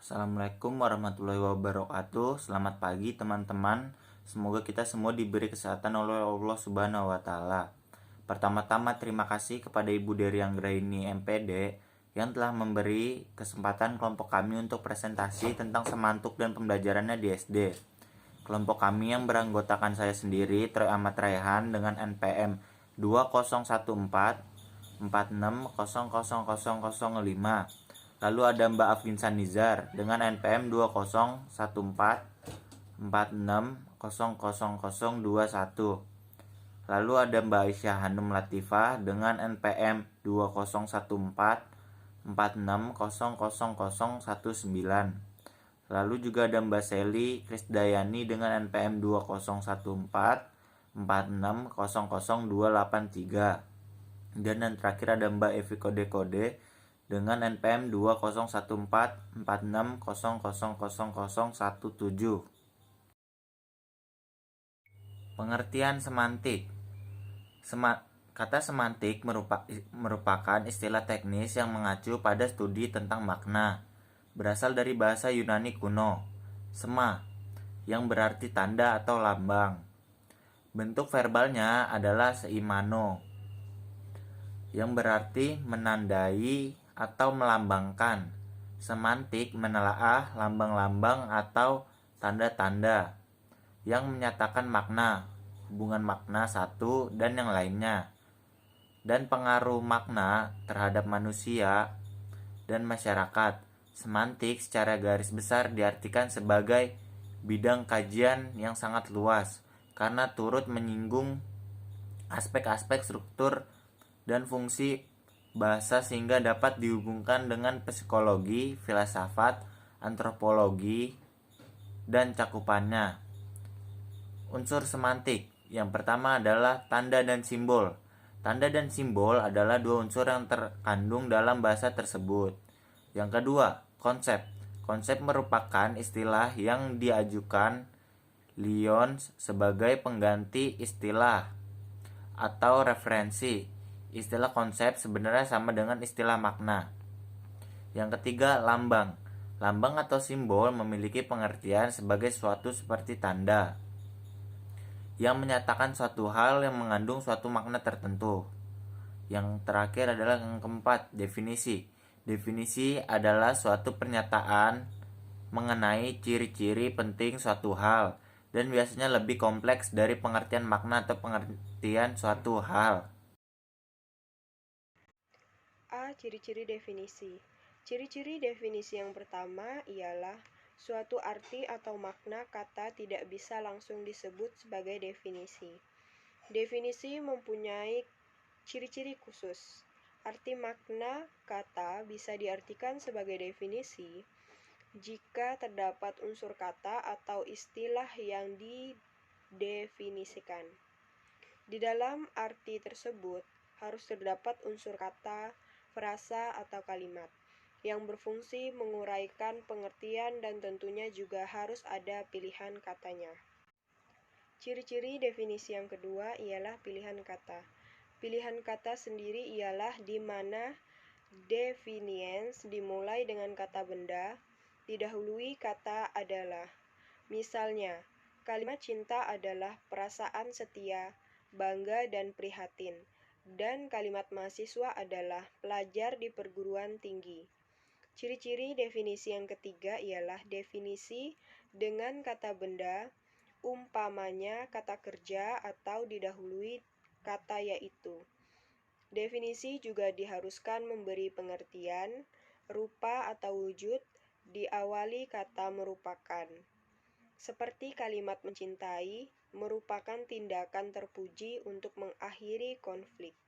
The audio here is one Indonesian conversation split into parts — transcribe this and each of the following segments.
Assalamualaikum warahmatullahi wabarakatuh. Selamat pagi teman-teman. Semoga kita semua diberi kesehatan oleh Allah Subhanahu wa taala. Pertama-tama terima kasih kepada Ibu Dery Anggraini MPD yang telah memberi kesempatan kelompok kami untuk presentasi tentang semantuk dan pembelajarannya di SD. Kelompok kami yang beranggotakan saya sendiri, Troy Ahmad Raihan dengan NPM 2014 460005. Lalu ada Mbak Afin Sanizar dengan NPM 201446000021. Lalu ada Mbak Aisyah Hanum Latifah dengan NPM 201446000019. Lalu juga ada Mbak Seli Krisdayani dengan NPM 201446000283. Dan yang terakhir ada Mbak Evi Kode dengan NPM 201446000017. Pengertian semantik. Kata semantik merupakan istilah teknis yang mengacu pada studi tentang makna. Berasal dari bahasa Yunani kuno, sema, yang berarti tanda atau lambang. Bentuk verbalnya adalah seimano, yang berarti menandai atau melambangkan. Semantik menelaah lambang-lambang atau tanda-tanda yang menyatakan makna, hubungan makna satu dan yang lainnya, dan pengaruh makna terhadap manusia dan masyarakat. Semantik secara garis besar diartikan sebagai bidang kajian yang sangat luas karena turut menyinggung aspek-aspek struktur dan fungsi bahasa sehingga dapat dihubungkan dengan psikologi, filsafat, antropologi, dan cakupannya. Unsur semantik. Yang pertama adalah tanda dan simbol. Tanda dan simbol adalah dua unsur yang terkandung dalam bahasa tersebut. Yang kedua, konsep. Konsep merupakan istilah yang diajukan Lyons sebagai pengganti istilah atau referensi. Istilah konsep sebenarnya sama dengan istilah makna. Yang ketiga, lambang. Lambang atau simbol memiliki pengertian sebagai suatu seperti tanda yang menyatakan suatu hal yang mengandung suatu makna tertentu. Yang terakhir adalah yang keempat, definisi. Definisi adalah suatu pernyataan mengenai ciri-ciri penting suatu hal dan biasanya lebih kompleks dari pengertian makna atau pengertian suatu hal. A. Ciri-ciri definisi. Ciri-ciri definisi yang pertama ialah suatu arti atau makna kata tidak bisa langsung disebut sebagai definisi. Definisi mempunyai ciri-ciri khusus. Arti makna kata bisa diartikan sebagai definisi jika terdapat unsur kata atau istilah yang didefinisikan. Di dalam arti tersebut harus terdapat unsur kata, frasa, atau kalimat yang berfungsi menguraikan pengertian dan tentunya juga harus ada pilihan katanya. Ciri-ciri definisi yang kedua ialah pilihan kata. Pilihan kata sendiri ialah di mana definiens dimulai dengan kata benda, didahului kata adalah. Misalnya, kalimat cinta adalah perasaan setia, bangga, dan prihatin. Dan kalimat mahasiswa adalah pelajar di perguruan tinggi. Ciri-ciri definisi yang ketiga ialah definisi dengan kata benda, umpamanya kata kerja atau didahului kata yaitu. Definisi juga diharuskan memberi pengertian, rupa atau wujud, diawali kata merupakan. Seperti kalimat mencintai merupakan tindakan terpuji untuk mengakhiri konflik.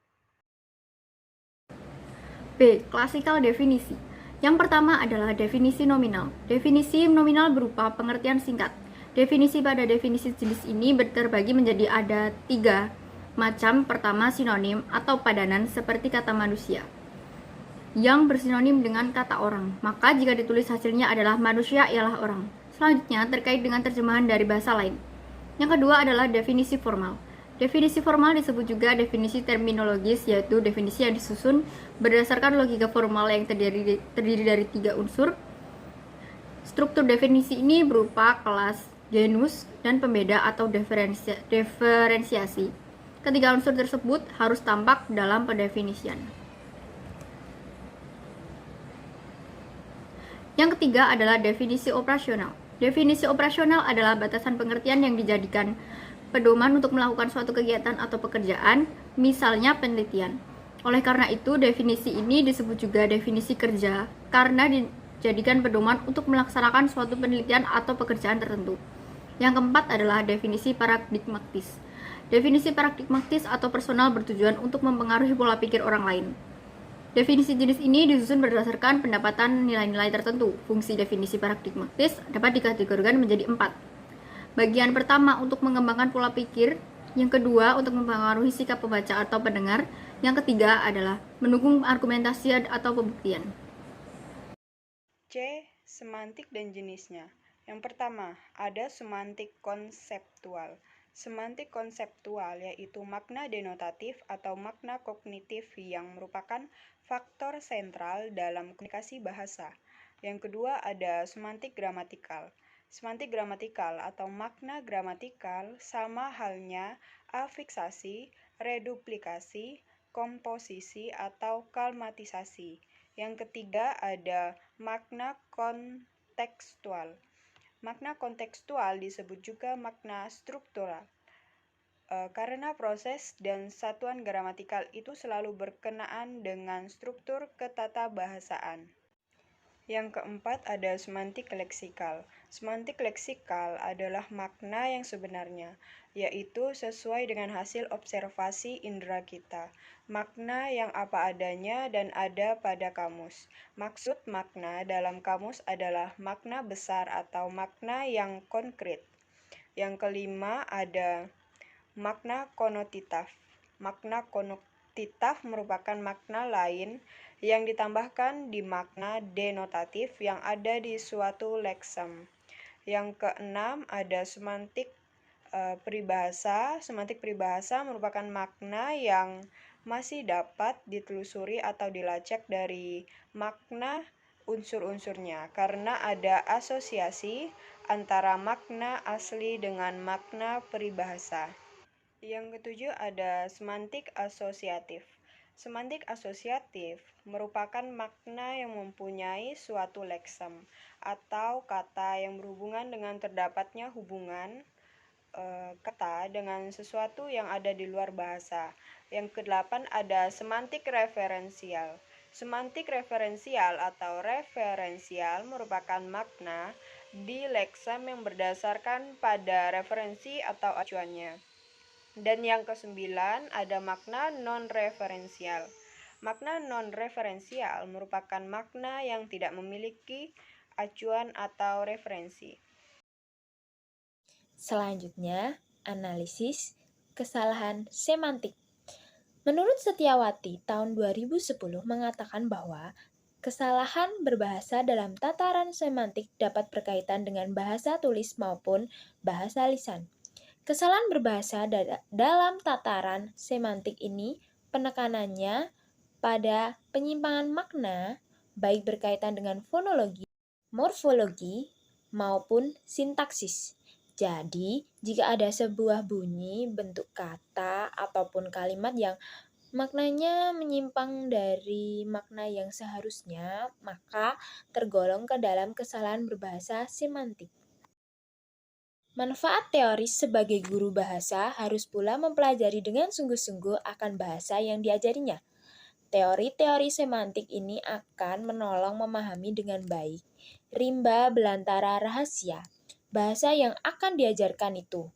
B. Klasikal definisi. Yang pertama adalah definisi nominal. Definisi nominal berupa pengertian singkat. Definisi pada definisi jenis ini terbagi menjadi ada 3 macam. Pertama, sinonim atau padanan seperti kata manusia yang bersinonim dengan kata orang. Maka jika ditulis hasilnya adalah manusia ialah orang. Selanjutnya terkait dengan terjemahan dari bahasa lain. Yang kedua adalah definisi formal. Definisi formal disebut juga definisi terminologis, yaitu definisi yang disusun berdasarkan logika formal yang terdiri dari 3 unsur. Struktur definisi ini berupa kelas, genus, dan pembeda atau diferensiasi. Ketiga unsur tersebut harus tampak dalam pendefinisian. Yang ketiga adalah definisi operasional. Definisi operasional adalah batasan pengertian yang dijadikan pedoman untuk melakukan suatu kegiatan atau pekerjaan, misalnya penelitian. Oleh karena itu, definisi ini disebut juga definisi kerja karena dijadikan pedoman untuk melaksanakan suatu penelitian atau pekerjaan tertentu. Yang keempat adalah definisi paradigmatis. Definisi paradigmatis atau personal bertujuan untuk mempengaruhi pola pikir orang lain. Definisi jenis ini disusun berdasarkan pendapatan nilai-nilai tertentu. Fungsi definisi paradigmatis dapat dikategorikan menjadi 4. Bagian pertama untuk mengembangkan pola pikir, yang kedua untuk mempengaruhi sikap pembaca atau pendengar, yang ketiga adalah mendukung argumentasi atau pembuktian. C. Semantik dan jenisnya. Yang pertama, ada semantik konseptual. Semantik konseptual yaitu makna denotatif atau makna kognitif yang merupakan faktor sentral dalam komunikasi bahasa. Yang kedua ada semantik gramatikal. Semantik gramatikal atau makna gramatikal sama halnya afiksasi, reduplikasi, komposisi, atau kalmatisasi. Yang ketiga ada makna kontekstual. Makna kontekstual disebut juga makna struktural, karena proses dan satuan gramatikal itu selalu berkenaan dengan struktur ketatabahasaan. Yang keempat ada semantik leksikal. Semantik leksikal adalah makna yang sebenarnya, yaitu sesuai dengan hasil observasi indera kita. Makna yang apa adanya dan ada pada kamus. Maksud makna dalam kamus adalah makna besar atau makna yang konkret. Yang kelima ada makna konotatif. Makna konotatif merupakan makna lain yang ditambahkan di makna denotatif yang ada di suatu leksem. Yang keenam ada semantik peribahasa. Semantik peribahasa merupakan makna yang masih dapat ditelusuri atau dilacak dari makna unsur-unsurnya karena ada asosiasi antara makna asli dengan makna peribahasa. Yang ketujuh ada semantik asosiatif. Semantik asosiatif merupakan makna yang mempunyai suatu leksem atau kata yang berhubungan dengan terdapatnya hubungan kata dengan sesuatu yang ada di luar bahasa. Yang kedelapan ada semantik referensial. Semantik referensial atau referensial merupakan makna di leksem yang berdasarkan pada referensi atau acuannya. Dan yang kesembilan ada makna non-referensial. Makna non-referensial merupakan makna yang tidak memiliki acuan atau referensi. Selanjutnya, analisis kesalahan semantik. Menurut Setiawati, tahun 2010 mengatakan bahwa kesalahan berbahasa dalam tataran semantik dapat berkaitan dengan bahasa tulis maupun bahasa lisan. Kesalahan berbahasa dalam tataran semantik ini penekanannya pada penyimpangan makna baik berkaitan dengan fonologi, morfologi, maupun sintaksis. Jadi, jika ada sebuah bunyi, bentuk kata, ataupun kalimat yang maknanya menyimpang dari makna yang seharusnya, maka tergolong ke dalam kesalahan berbahasa semantik. Manfaat teoris sebagai guru bahasa harus pula mempelajari dengan sungguh-sungguh akan bahasa yang diajarinya. Teori-teori semantik ini akan menolong memahami dengan baik rimba belantara rahasia bahasa yang akan diajarkan itu.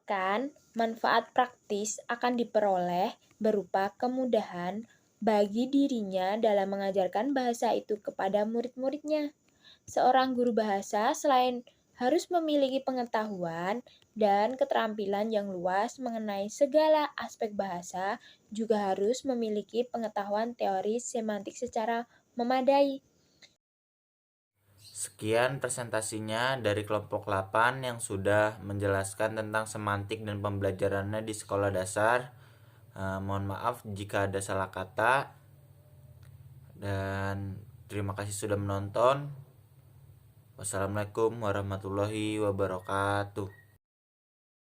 Kan, manfaat praktis akan diperoleh berupa kemudahan bagi dirinya dalam mengajarkan bahasa itu kepada murid-muridnya. Seorang guru bahasa selain harus memiliki pengetahuan dan keterampilan yang luas mengenai segala aspek bahasa, juga harus memiliki pengetahuan teori semantik secara memadai. Sekian presentasinya dari kelompok 8 yang sudah menjelaskan tentang semantik dan pembelajarannya di sekolah dasar. Mohon maaf jika ada salah kata, dan terima kasih sudah menonton. Wassalamualaikum warahmatullahi wabarakatuh.